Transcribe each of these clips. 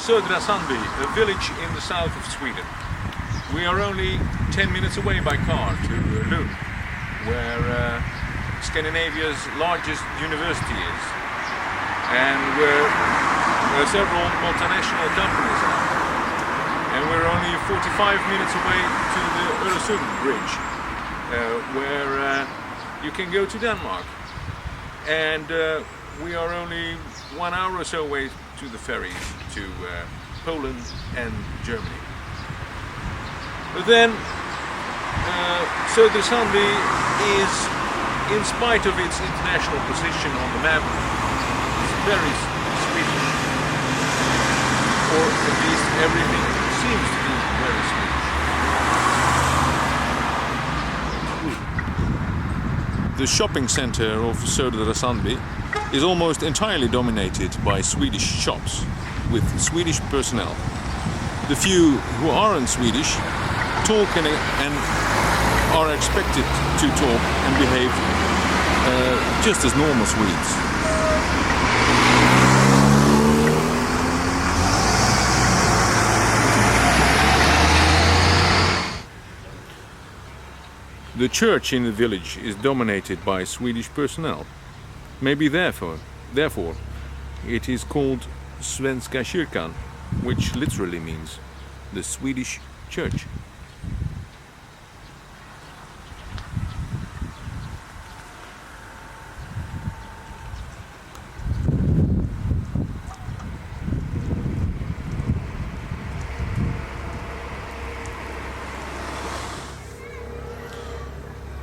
Södra Sandby, a village in the south of Sweden. We are only 10 minutes away by car to Lund, where Scandinavia's largest university is, and where several multinational companies are. And we're only 45 minutes away to the Öresund bridge, where you can go to Denmark. And we are only 1 hour or so away to the ferry to Poland and Germany. But then Södra Sandby is, in spite of its international position on the map, very Swedish. Or at least everything seems to be very Swedish. The shopping center of Södra Sandby is almost entirely dominated by Swedish shops with Swedish personnel. The few who aren't Swedish talk and are expected to talk and behave just as normal Swedes. The church in the village is dominated by Swedish personnel. Maybe therefore it is called Svenska kyrkan, which literally means the Swedish church.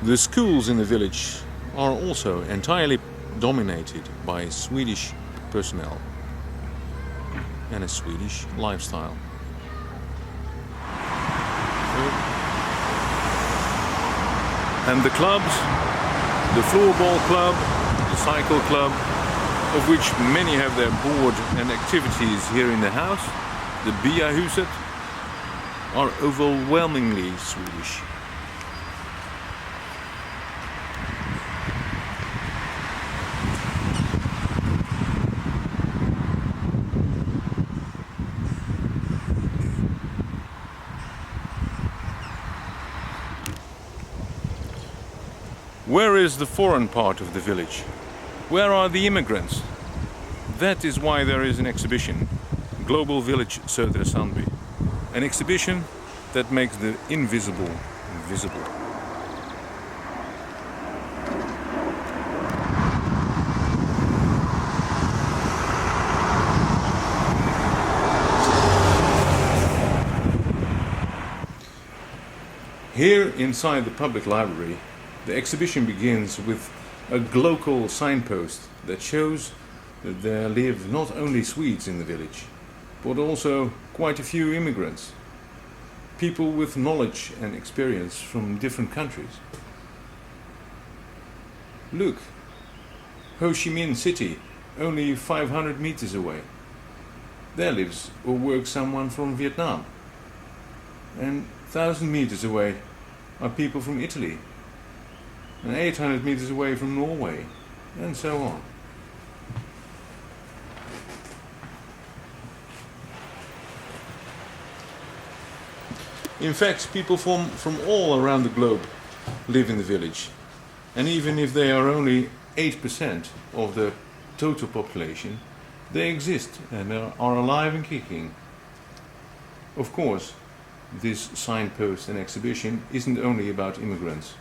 The schools in the village are also entirely dominated by Swedish personnel and a Swedish lifestyle. And the clubs, the floorball club, the cycle club, of which many have their board and activities here in the house, the Biahuset, are overwhelmingly Swedish. Where is the foreign part of the village? Where are the immigrants? That is why there is an exhibition, Global Village Södra Sandby. An exhibition that makes the invisible visible. Here inside the public library, the exhibition begins with a glocal signpost that shows that there live not only Swedes in the village, but also quite a few immigrants. People with knowledge and experience from different countries. Look, Ho Chi Minh City, only 500 meters away. There lives or works someone from Vietnam. And 1,000 meters away are people from Italy. And 800 meters away from Norway, and so on. In fact, people from all around the globe live in the village. And even if they are only 8% of the total population, they exist and are alive and kicking. Of course, this signpost and exhibition isn't only about immigrants.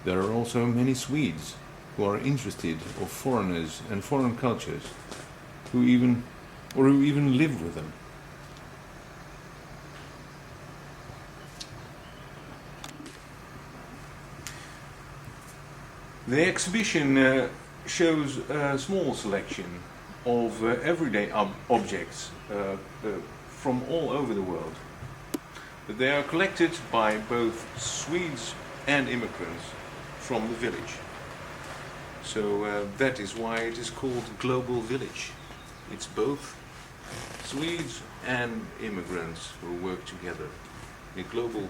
There are also many Swedes who are interested of foreigners and foreign cultures, who even live with them. The exhibition shows a small selection of everyday objects from all over the world. They are collected by both Swedes and immigrants from the village. So that is why it is called Global Village. It's both Swedes and immigrants who work together in global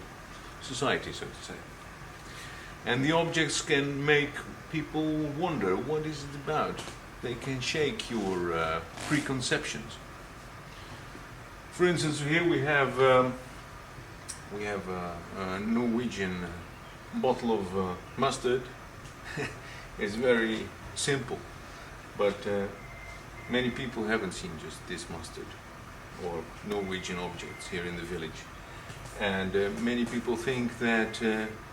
society, so to say. And the objects can make people wonder, what is it about? They can shake your preconceptions. For instance, here we have a Norwegian bottle of mustard. It's very simple, but many people haven't seen just this mustard or Norwegian objects here in the village. And many people think that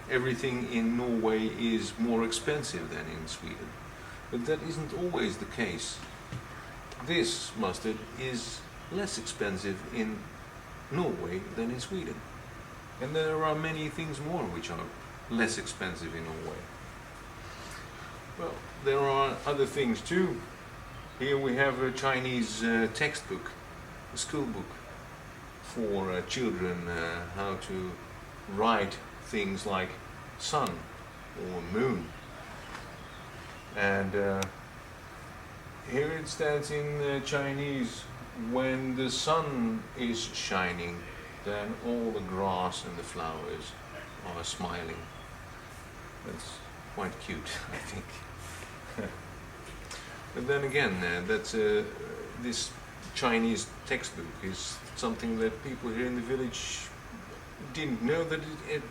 everything in Norway is more expensive than in Sweden. But that isn't always the case. This mustard is less expensive in Norway than in Sweden. And there are many things more which are less expensive in Norway. Well, there are other things too. Here we have a Chinese textbook, a school book for children, how to write things like sun or moon. And here it stands in Chinese: when the sun is shining, then all the grass and the flowers are smiling. That's quite cute, I think. But then again, this Chinese textbook is something that people here in the village didn't know that it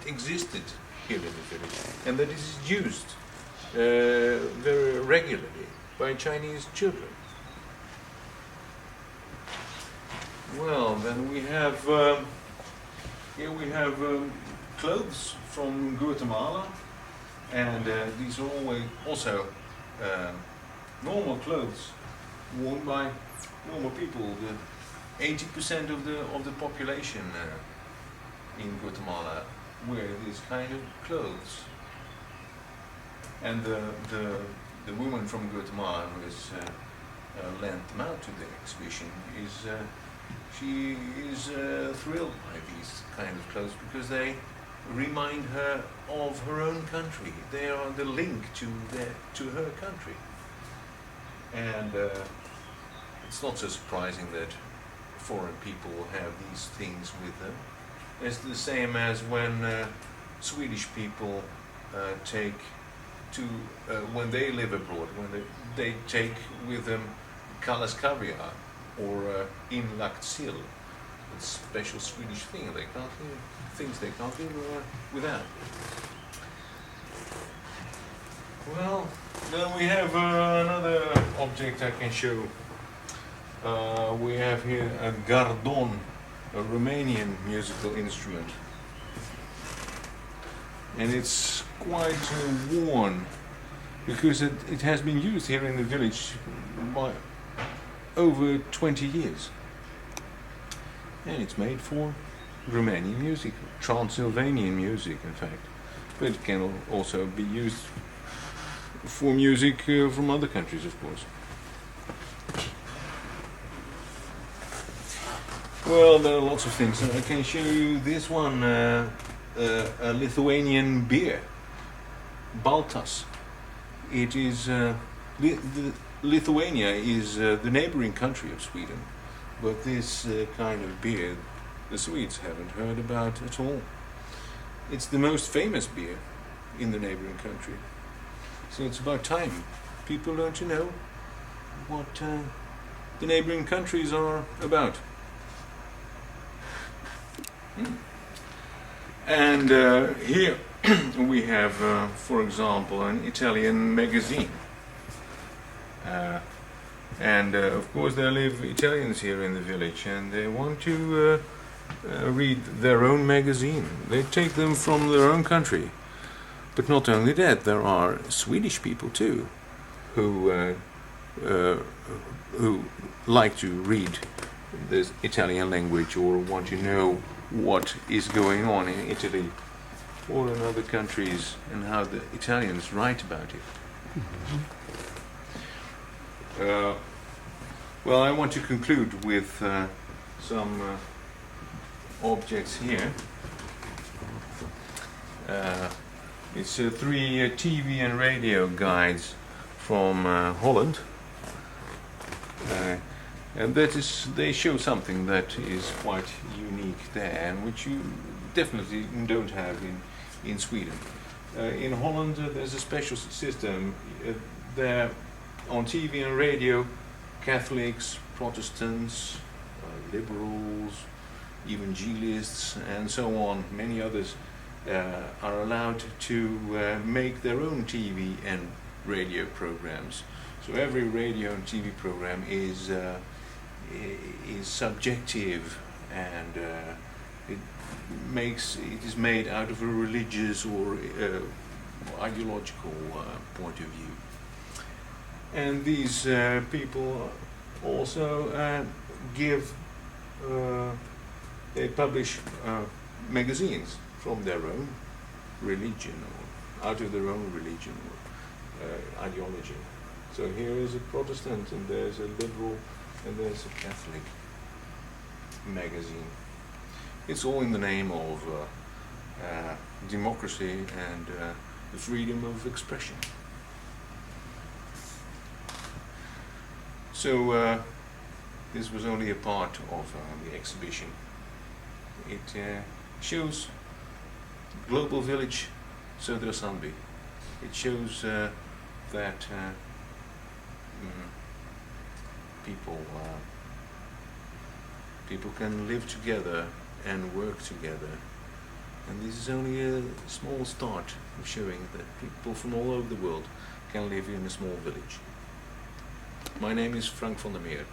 existed here in the village, and that it is used very regularly by Chinese children. Well, then we have here we have clothes from Guatemala, and these are also normal clothes worn by normal people. 80% of the population in Guatemala wear these kind of clothes. And the woman from Guatemala who has lent them out to the exhibition she is thrilled by these kind of clothes because they remind her of her own country. They are the link to her country. And it's not so surprising that foreign people have these things with them. It's the same as when Swedish people take to when they live abroad, when they take with them Kalles caviar or inlagt sill. It's a special Swedish thing. They can't live, things they can't live without. Well, then we have another object I can show. We have here a gardon, a Romanian musical instrument. And it's quite worn because it has been used here in the village by over 20 years. And it's made for Romanian music, Transylvanian music in fact. But it can also be used for music from other countries, of course. Well, there are lots of things. I can show you this one, a Lithuanian beer, Baltas. It is Lithuania is the neighboring country of Sweden, but this kind of beer the Swedes haven't heard about at all. It's the most famous beer in the neighboring country. So it's about time people learn to know what the neighboring countries are about. And here we have, for example, an Italian magazine. And of course there live Italians here in the village, and they want to read their own magazine. They take them from their own country. But not only that, there are Swedish people too, who like to read the Italian language or want to know what is going on in Italy or in other countries and how the Italians write about it. Well, I want to conclude with some objects here. It's 3 TV and radio guides from Holland, and they show something that is quite unique there, and which you definitely don't have in Sweden. In Holland, there's a special system. There, on TV and radio, Catholics, Protestants, liberals, evangelists, and so on, many others, are allowed to make their own TV and radio programs. So every radio and TV program is subjective, and it is made out of a religious or ideological point of view. And these people also they publish magazines from their own religion, or out of their own religion or ideology. So here is a Protestant, and there's a liberal, and there's a Catholic magazine. It's all in the name of democracy and the freedom of expression. So this was only a part of the exhibition. It shows global village S Sandby. It shows that people can live together and work together. And this is only a small start of showing that people from all over the world can live in a small village. My name is Frank van der Meer.